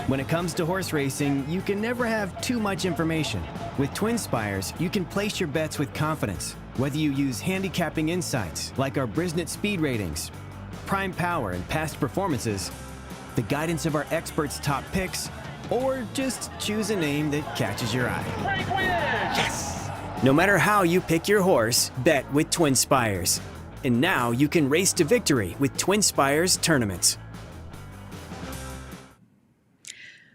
When it comes to horse racing, you can never have too much information. With twinspires, you can place your bets with confidence. Whether you use handicapping insights like our Brisnet speed ratings, prime power and past performances, the guidance of our experts' top picks, or just choose a name that catches your eye. Yes! No matter how you pick your horse, bet with twinspires. And now you can race to victory with twinspires tournaments.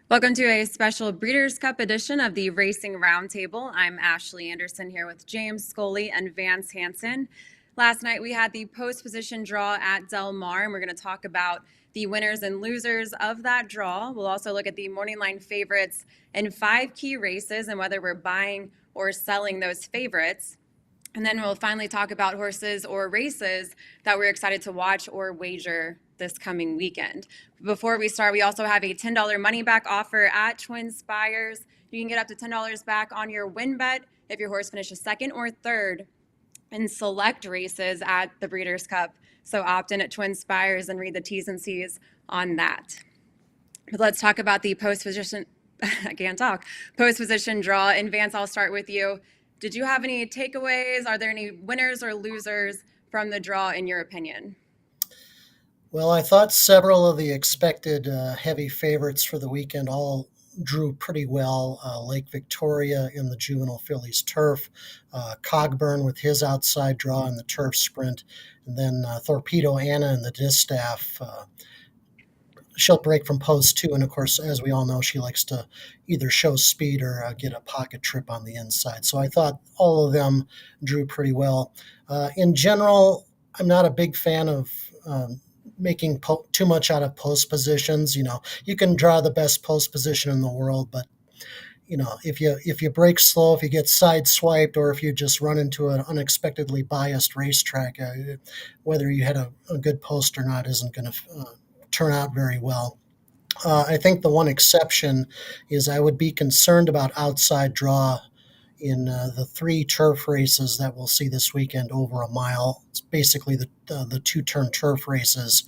Welcome to a special Breeders' Cup edition of the Racing Roundtable. I'm Ashley Anderson here with James Scully and Vance Hansen. Last night we had the post-position draw at Del Mar, and we're going to talk about the winners and losers of that draw. We'll also look at the morning line favorites in 5 key races and whether we're buying or selling those favorites. And then we'll finally talk about horses or races that we're excited to watch or wager this coming weekend. Before we start, we also have a $10 money back offer at twinspires. You can get up to $10 back on your win bet if your horse finishes second or third in select races at the Breeders' Cup. So opt in at twinspires and read the T's and C's on that. But let's talk about the post-position, post-position draw. And Vance, I'll start with you. Did you have any takeaways? Are there any winners or losers from the draw in your opinion? Well, I thought several of the expected heavy favorites for the weekend all drew pretty well. Lake Victoria in the Juvenile Fillies Turf, Cogburn with his outside draw in the Turf Sprint, and then Torpedo Anna in the Distaff. She'll break from post 2, and of course, as we all know, she likes to either show speed or get a pocket trip on the inside. So I thought all of them drew pretty well. In general, I'm not a big fan of making too much out of post positions. You know, you can draw the best post position in the world, but you know, if you break slow, if you get sideswiped, or if you just run into an unexpectedly biased racetrack, whether you had a good post or not isn't going to turn out very well. I think the one exception is I would be concerned about outside draw in the 3 turf races that we'll see this weekend over a mile. It's basically the 2-turn turf races.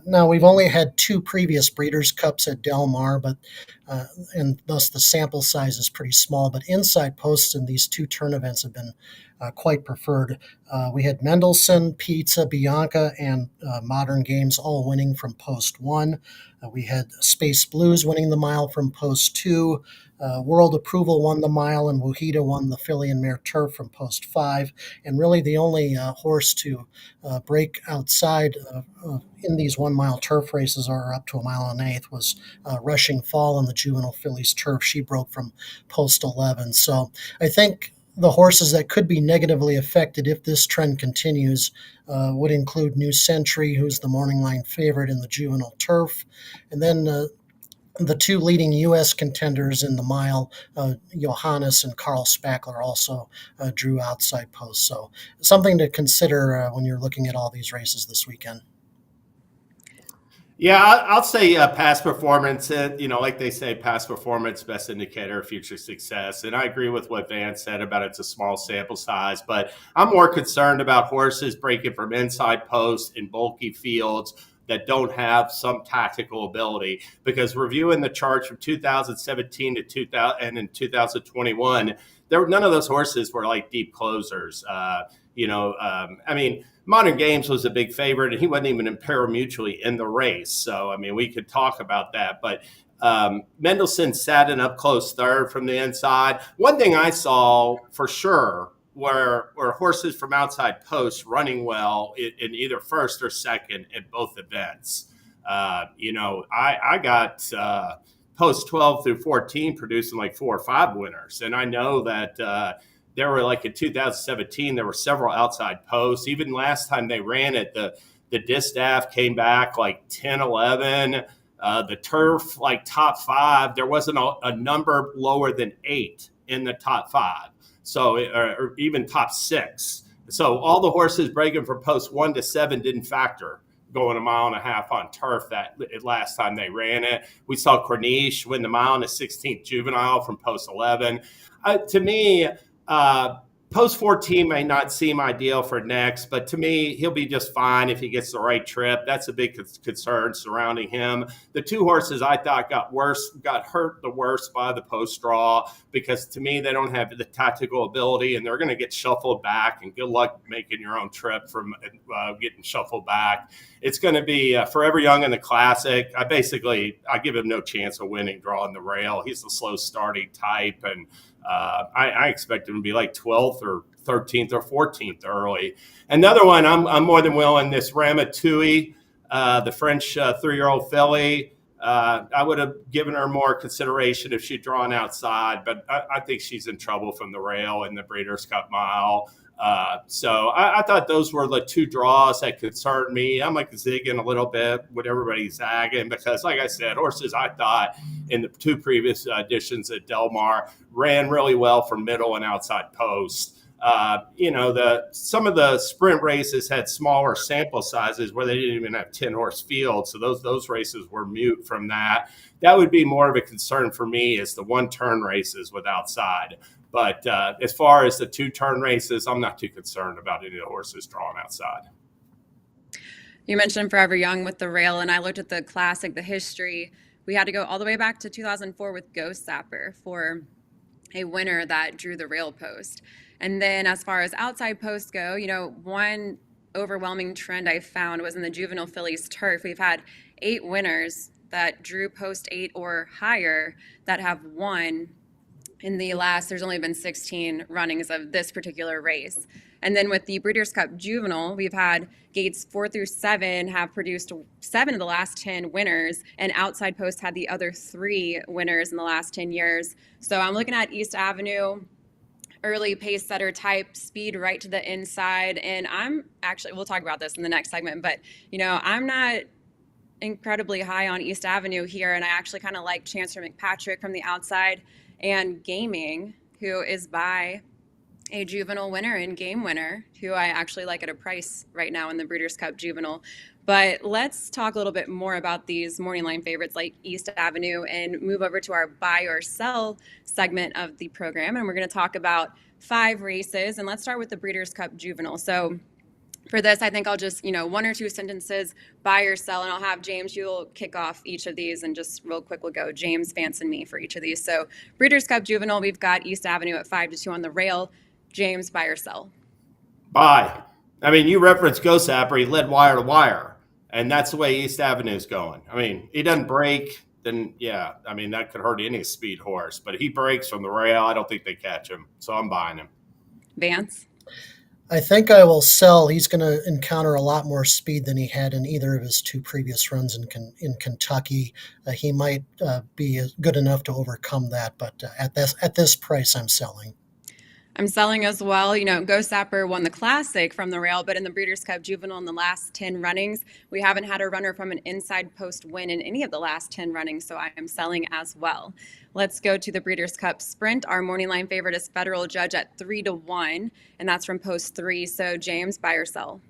Now, we've only had 2 previous Breeders' Cups at Del Mar, but and thus the sample size is pretty small. But inside posts in these 2-turn events have been quite preferred. We had Mendelssohn, Pizza, Bianca, and Modern Games all winning from post 1. We had Space Blues winning the mile from post 2. World Approval won the mile, and Wahida won the filly and mare turf from post 5. And really the only horse to break outside in these 1-mile turf races, or up to a mile and an eighth, was Rushing Fall in the Juvenile Fillies Turf. She broke from post 11. So I think the horses that could be negatively affected if this trend continues would include New Century, who's the morning line favorite in the Juvenile Turf, and then the 2 leading U.S. contenders in the mile, Johannes and Carl Spackler, also drew outside posts. So something to consider when you're looking at all these races this weekend. Yeah, I'll say past performance. Like they say, past performance, best indicator of future success. And I agree with what Vance said about it's a small sample size, but I'm more concerned about horses breaking from inside posts in bulky fields that don't have some tactical ability, because reviewing the charts from 2017 to 2000 and in 2021, none of those horses were like deep closers. Modern Games was a big favorite, and he wasn't even in pari-mutually in the race. So, we could talk about that. But Mendelssohn sat in up close third from the inside. One thing I saw for sure were horses from outside posts running well in either first or second at both events. I got post 12 through 14 producing like 4 or 5 winners. And I know that there were, like in 2017, there were several outside posts. Even last time they ran it, the Distaff came back like 10, 11. The Turf, like top 5, there wasn't a number lower than 8 in the top 5. So, or even top 6. So all the horses breaking from post 1 to 7 didn't factor going 1.5 miles on turf that last time they ran it. We saw Corniche win the mile in the 16th juvenile from post 11. To me, Post 14 may not seem ideal for next, but to me, he'll be just fine if he gets the right trip. That's a big concern surrounding him. The two horses I thought got hurt the worst by the post draw, because to me, they don't have the tactical ability, and they're going to get shuffled back, and good luck making your own trip from getting shuffled back. It's going to be Forever Young in the Classic. I give him no chance of winning drawing the rail. He's a slow starting type, and I expect him to be like 12th or 13th or 14th early. Another one, I'm more than willing, this Ramatouille, the French 3-year-old filly. I would have given her more consideration if she'd drawn outside, but I think she's in trouble from the rail in the Breeders' Cup Mile. So I thought those were the two draws that concerned me. I'm like zigging a little bit with everybody zagging, because like I said, horses I thought in the two previous editions at Del Mar ran really well from middle and outside post. Some of the sprint races had smaller sample sizes where they didn't even have 10 horse fields. So those races were mute from that. That would be more of a concern for me, is the 1-turn races with outside. But as far as the 2-turn races, I'm not too concerned about any of the horses drawn outside. You mentioned Forever Young with the rail, and I looked at the classic, the history. We had to go all the way back to 2004 with Ghost Sapper for a winner that drew the rail post. And then as far as outside posts go, one overwhelming trend I found was in the juvenile fillies turf. We've had 8 winners that drew post 8 or higher that have won in the last, there's only been 16 runnings of this particular race. And then with the Breeders' Cup Juvenile, we've had gates 4 through 7 have produced 7 of the last 10 winners, and outside post had the other 3 winners in the last 10 years. So I'm looking at East Avenue, early pace setter type, speed right to the inside. And we'll talk about this in the next segment, but I'm not incredibly high on East Avenue here, and I actually kind of like Chancellor McPatrick from the outside, and Gaming, who is by a juvenile winner and game winner, who I actually like at a price right now in the Breeders' Cup Juvenile. But let's talk a little bit more about these morning line favorites like East Avenue and move over to our buy or sell segment of the program. And we're going to talk about 5 races. And let's start with the Breeders' Cup Juvenile. So for this, I think I'll just, 1 or 2 sentences, buy or sell, and I'll have James, you'll kick off each of these, and just real quick, we'll go James, Vance, and me for each of these. So Breeders' Cup Juvenile, we've got East Avenue at 5-2 on the rail. James, buy or sell? Buy. I mean, you referenced Ghost Sapper, he led wire to wire, and that's the way East Avenue is going. I mean, he doesn't break, then yeah, I mean, that could hurt any speed horse, but he breaks from the rail. I don't think they catch him, so I'm buying him. Vance? I think I will sell. He's going to encounter a lot more speed than he had in either of his 2 previous runs in Kentucky. He might be good enough to overcome that, but at this price, I'm selling. I'm selling as well. Ghost Sapper won the Classic from the rail, but in the Breeders' Cup Juvenile in the last 10 runnings, we haven't had a runner from an inside post win in any of the last 10 runnings, so I am selling as well. Let's go to the Breeders' Cup Sprint. Our morning line favorite is Federal Judge at 3-1, and that's from post 3. So James, buy or sell?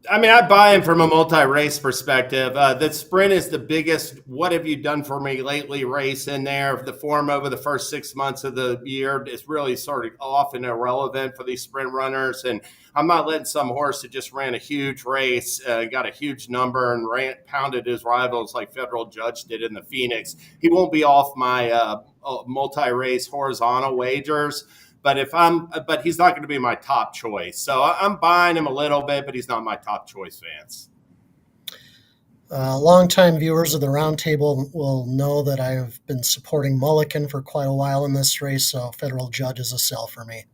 I buy him from a multi-race perspective. The sprint is the biggest what have you done for me lately race in there. The form over the first 6 months of the year is really sort of often irrelevant for these sprint runners. And I'm not letting some horse that just ran a huge race, got a huge number, and pounded his rivals like Federal Judge did in the Phoenix. He won't be off my multi-race horizontal wagers. But he's not going to be my top choice. So I'm buying him a little bit, but he's not my top choice, Vance. Longtime viewers of the Roundtable will know that I have been supporting Mulligan for quite a while in this race, so Federal Judge is a sell for me.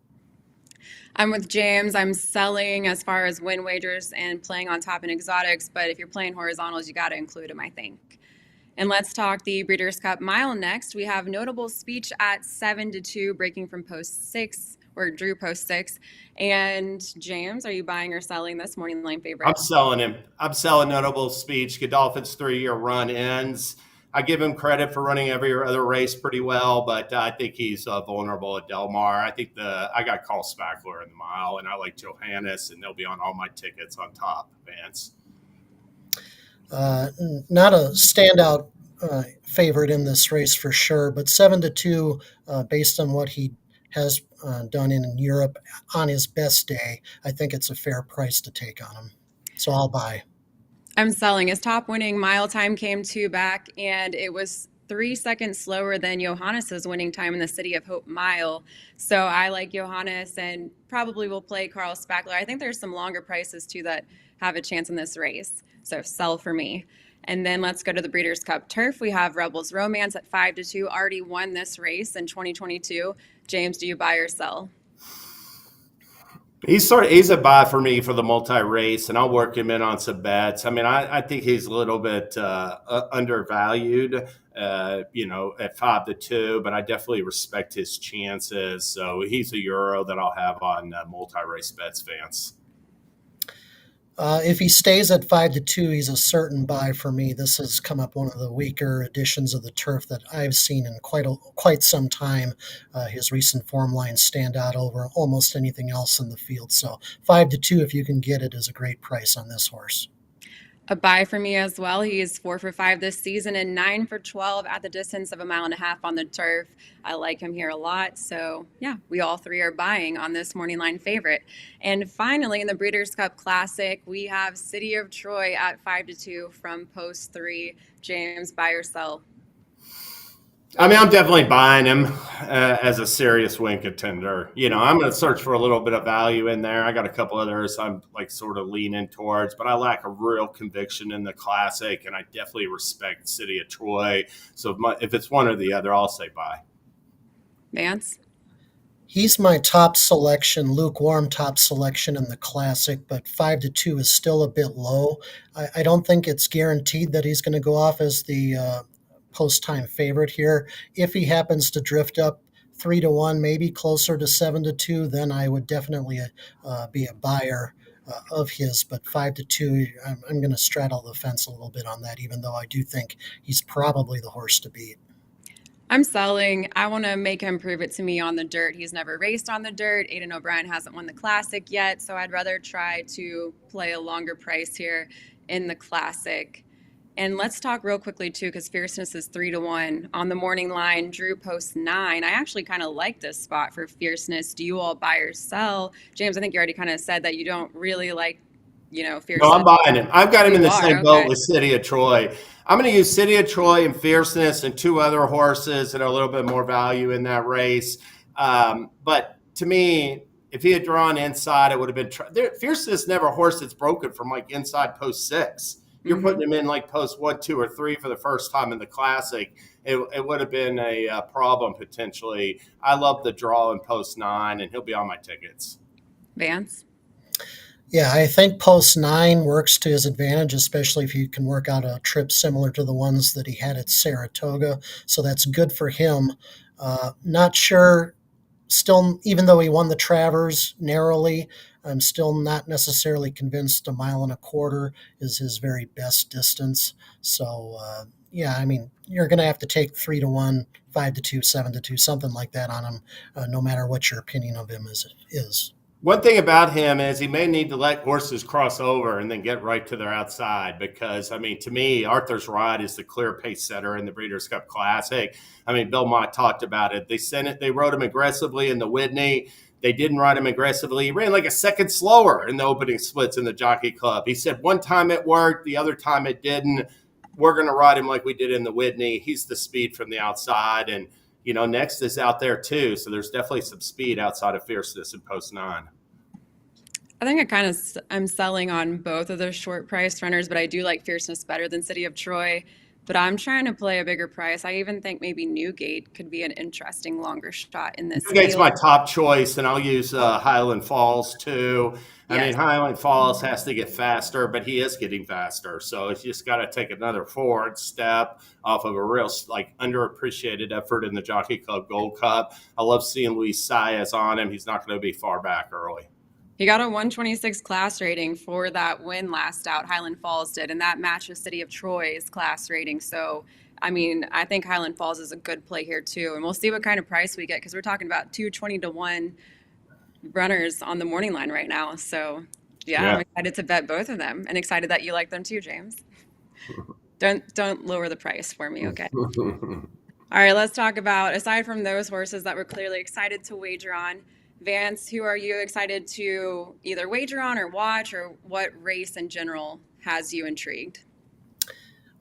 I'm with James. I'm selling as far as win wagers and playing on top in exotics, but if you're playing horizontals, you got to include him, I think. And let's talk the Breeders' Cup Mile next. We have Notable Speech at 7-2, breaking from post 6, or drew post 6. And James, are you buying or selling this morning line favorite? I'm selling him. I'm selling Notable Speech. Godolphin's 3-year run ends. I give him credit for running every other race pretty well, but I think he's vulnerable at Del Mar. I think I got Carl Spackler in the mile, and I like Johannes, and they'll be on all my tickets on top, Vance. Not a standout favorite in this race for sure, but 7-2, based on what he has done in Europe on his best day, I think it's a fair price to take on him. So I'll buy. I'm selling. His top winning mile time came 2 back, and it was 3 seconds slower than Johannes's winning time in the City of Hope mile. So I like Johannes and probably will play Carl Spackler. I think there's some longer prices too that have a chance in this race. So sell for me. And then let's go to the Breeders' Cup Turf. We have Rebels Romance at 5-2, already won this race in 2022. James, do you buy or sell? He's a buy for me for the multi-race, and I'll work him in on some bets. I mean, I think he's a little bit undervalued, at 5-2, but I definitely respect his chances. So he's a Euro that I'll have on multi-race bets, Vance. If he stays at 5-2, he's a certain buy for me. This has come up one of the weaker editions of the turf that I've seen in quite some time. His recent form lines stand out over almost anything else in the field. So 5-2, if you can get it, is a great price on this horse. A buy for me as well. He is 4 for 5 this season and 9 for 12 at the distance of 1.5 miles on the turf. I like him here a lot. So yeah, we all three are buying on this morning line favorite. And finally, in the Breeders' Cup Classic, we have City of Troy at 5-2 from post 3. James, buy or sell? I mean, I'm definitely buying him as a serious win contender. I'm going to search for a little bit of value in there. I got a couple others I'm like sort of leaning towards, but I lack a real conviction in the Classic, and I definitely respect City of Troy. So if it's one or the other, I'll say buy. Vance? He's my top selection, lukewarm top selection in the Classic, but 5-2 is still a bit low. I don't think it's guaranteed that he's going to go off as the post-time favorite here. If he happens to drift up 3-1, maybe closer to 7-2, then I would definitely be a buyer of his. But 5-2, I'm going to straddle the fence a little bit on that, even though I do think he's probably the horse to beat. I'm selling. I want to make him prove it to me on the dirt. He's never raced on the dirt. Aidan O'Brien hasn't won the Classic yet, so I'd rather try to play a longer price here in the Classic. And let's talk real quickly, too, because Fierceness is 3-1. On the morning line, Drew posts 9. I actually kind of like this spot for Fierceness. Do you all buy or sell? James, I think you already kind of said that you don't really like, Fierceness. No, I'm buying him. I've got him in the same boat okay. with City of Troy. I'm going to use City of Troy and Fierceness and 2 other horses that are a little bit more value in that race. But to me, if he had drawn inside, it would have been Fierceness never a horse that's broken from like inside post 6. You're putting him in like post 1, 2, or 3 for the first time in the Classic. It would have been a problem potentially. I love the draw in post 9, and he'll be on my tickets. Vance? Yeah, I think post 9 works to his advantage, especially if you can work out a trip similar to the ones that he had at Saratoga. So that's good for him. Not sure. Still, even though he won the Travers narrowly, I'm still not necessarily convinced 1.25 miles is his very best distance. So, I mean, you're going to have to take 3-1, 5-2, 7-2, something like that on him, no matter what your opinion of him is. One thing about him is he may need to let horses cross over and then get right to their outside because, I mean, to me, Arthur's Ride is the clear pace setter in the Breeders' Cup Classic. I mean, Bill Mott talked about it. They rode him aggressively in the Whitney. They didn't ride him aggressively. He ran like a second slower in the opening splits in the Jockey Club. He said one time it worked, the other time it didn't. We're going to ride him like we did in the Whitney. He's the speed from the outside. And, Next is out there too. So there's definitely some speed outside of Fierceness in post 9. I think I'm selling on both of those short price runners, but I do like Fierceness better than City of Troy. But I'm trying to play a bigger price. I even think maybe Newgate could be an interesting longer shot in this. Newgate's my top choice, and I'll use Highland Falls too. I mean, Highland Falls has to get faster, but he is getting faster. So it's just got to take another forward step off of a real underappreciated effort in the Jockey Club Gold Cup. I love seeing Luis Saez on him. He's not going to be far back early. He got a 126 class rating for that win last out, Highland Falls did, and that matches City of Troy's class rating. So, I mean, I think Highland Falls is a good play here too. And we'll see what kind of price we get because we're talking about 220-1 runners on the morning line right now. So, yeah, I'm excited to bet both of them and excited that you like them too, James. Don't lower the price for me, okay? All right, let's talk about, aside from those horses that we're clearly excited to wager on, Vance, who are you excited to either wager on or watch, or what race in general has you intrigued?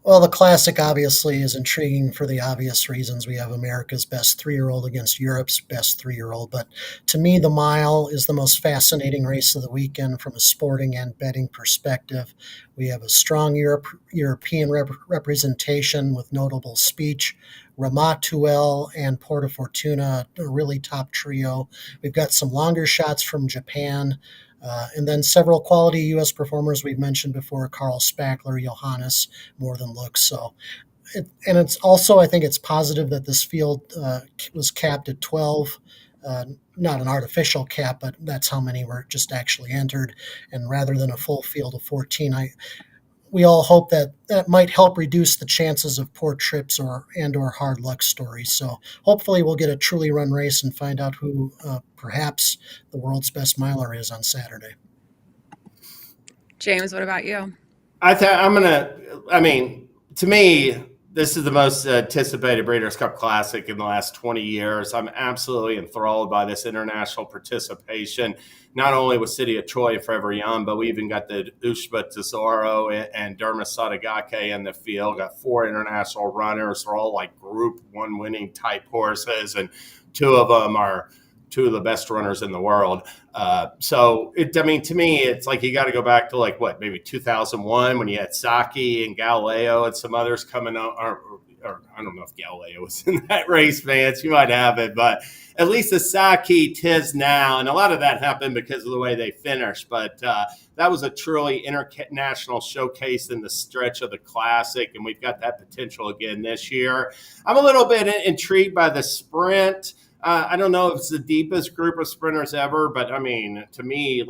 Well, the Classic obviously is intriguing for the obvious reasons. We have America's best 3-year-old against Europe's best 3-year-old. But to me, the mile is the most fascinating race of the weekend from a sporting and betting perspective. We have a strong European representation with notable speech. Ramatuel and Porta Fortuna, a really top trio. We've got some longer shots from Japan. And then several quality U.S. performers we've mentioned before: Carl Spackler, Johannes, More Than Looks. So, and it's also, I think it's positive that this field was capped at 12. Not an artificial cap, but that's how many were just actually entered. And rather than a full field of 14, we all hope that that might help reduce the chances of poor trips or hard luck stories. So hopefully we'll get a truly run race and find out who perhaps the world's best miler is on Saturday. James, what about you? To me, this is the most anticipated Breeders' Cup Classic in the last 20 years. I'm absolutely enthralled by this international participation, not only with City of Troy Forever Young, but we even got the Ushba Tesoro and Derma Sadagake in the field. Got 4 international runners. They're all like Group 1 winning type horses, and 2 of them are 2 of the best runners in the world. To me, it's like you got to go back to maybe 2001 when you had Saki and Galileo and some others coming up. Or I don't know if Galileo was in that race, Vance. You might have it, but at least the Saki Tiz now, and a lot of that happened because of the way they finished. But that was a truly international showcase in the stretch of the Classic, and we've got that potential again this year. I'm a little bit intrigued by the sprint. I don't know if it's the deepest group of sprinters ever, but I mean, to me,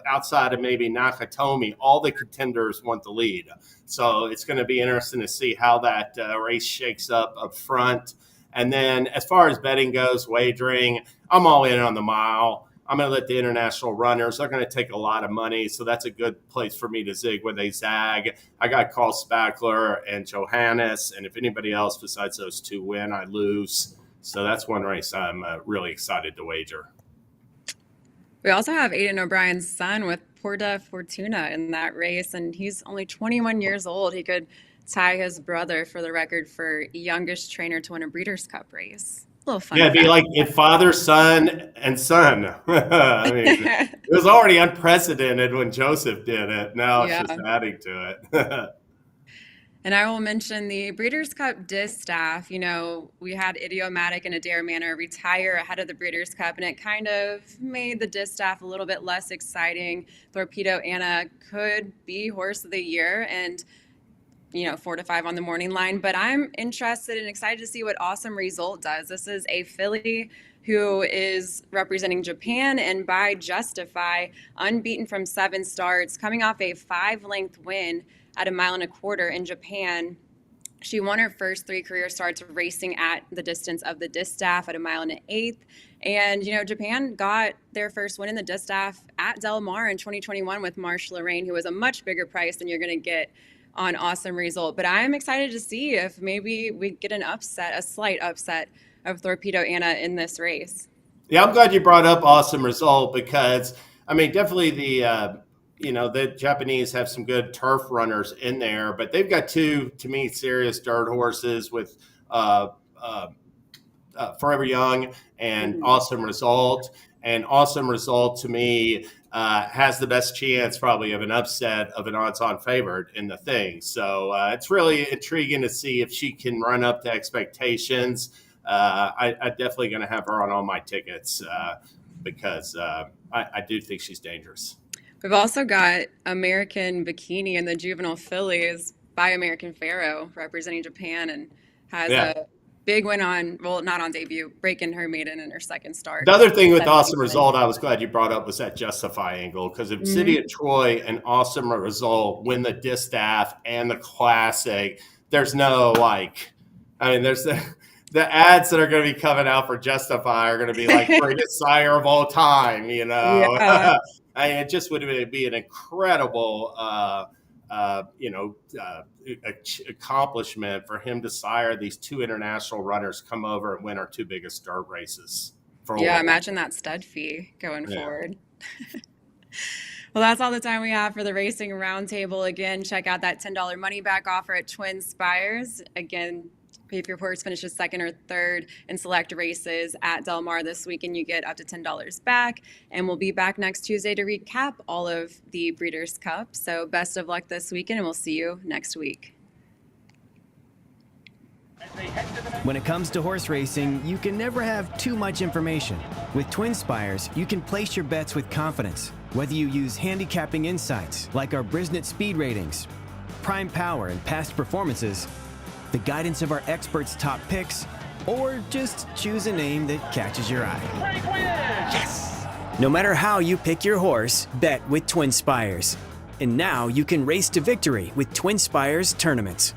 outside of maybe Nakatomi, all the contenders want the lead. So it's going to be interesting to see how that race shakes up front. And then as far as betting goes, wagering, I'm all in on the mile. I'm going to let the international runners, they're going to take a lot of money. So that's a good place for me to zig when they zag. I got Carl Spackler and Johannes. And if anybody else besides those 2 win, I lose. So that's one race I'm really excited to wager. We also have Aidan O'Brien's son with Porta Fortuna in that race, and he's only 21 years old. He could tie his brother for the record for youngest trainer to win a Breeders' Cup race. A little fun. Yeah, it'd be like if father, son, and son. I mean, it was already unprecedented when Joseph did it. Now it's just adding to it. And I will mention the Breeders' Cup distaff. You know, we had Idiomatic and Adair Manor retire ahead of the Breeders' Cup, and it kind of made the distaff a little bit less exciting. Torpedo Anna could be horse of the year, and 4 to 5 on the morning line. But I'm interested and excited to see what Awesome Result does. This is a filly who is representing Japan, and by Justify, unbeaten from 7 starts, coming off a 5-length win at 1.25 miles in Japan. She won her first 3 career starts racing at the distance of the distaff at 1 1/8 miles. And, Japan got their first win in the distaff at Del Mar in 2021 with Marsh Lorraine, who was a much bigger price than you're going to get on Awesome Result. But I'm excited to see if maybe we get a slight upset of Torpedo Anna in this race. Yeah, I'm glad you brought up Awesome Result because, definitely the Japanese have some good turf runners in there, but they've got 2, to me, serious dirt horses with Forever Young and Awesome Result. And Awesome Result, to me, has the best chance probably of an upset of an odds-on favorite in the thing. So it's really intriguing to see if she can run up to expectations. I'm definitely going to have her on all my tickets because I do think she's dangerous. We've also got American Bikini and the Juvenile Fillies by American Pharaoh representing Japan, and has a big win not on debut, breaking her maiden in her second start. The other thing with Awesome Result I was glad you brought up was that Justify angle, because if City of Troy and Awesome Result win the distaff and the Classic, there's no there's the ads that are going to be coming out for Justify are going to be like greatest sire of all time, Yeah. It just would be an incredible accomplishment for him to sire these two international runners, come over and win our two biggest dirt races. Yeah, imagine that stud fee going forward. Well, that's all the time we have for the Racing Roundtable. Again, check out that $10 money back offer at twinspires. Again, if your horse finishes second or third in select races at Del Mar this weekend, you get up to $10 back. And we'll be back next Tuesday to recap all of the Breeders' Cup. So best of luck this weekend, and we'll see you next week. When it comes to horse racing, you can never have too much information. With twinspires, you can place your bets with confidence. Whether you use handicapping insights like our Brisnet speed ratings, prime power and past performances, the guidance of our experts' top picks, or just choose a name that catches your eye. Yes! No matter how you pick your horse, bet with twinspires. And now you can race to victory with twinspires tournaments.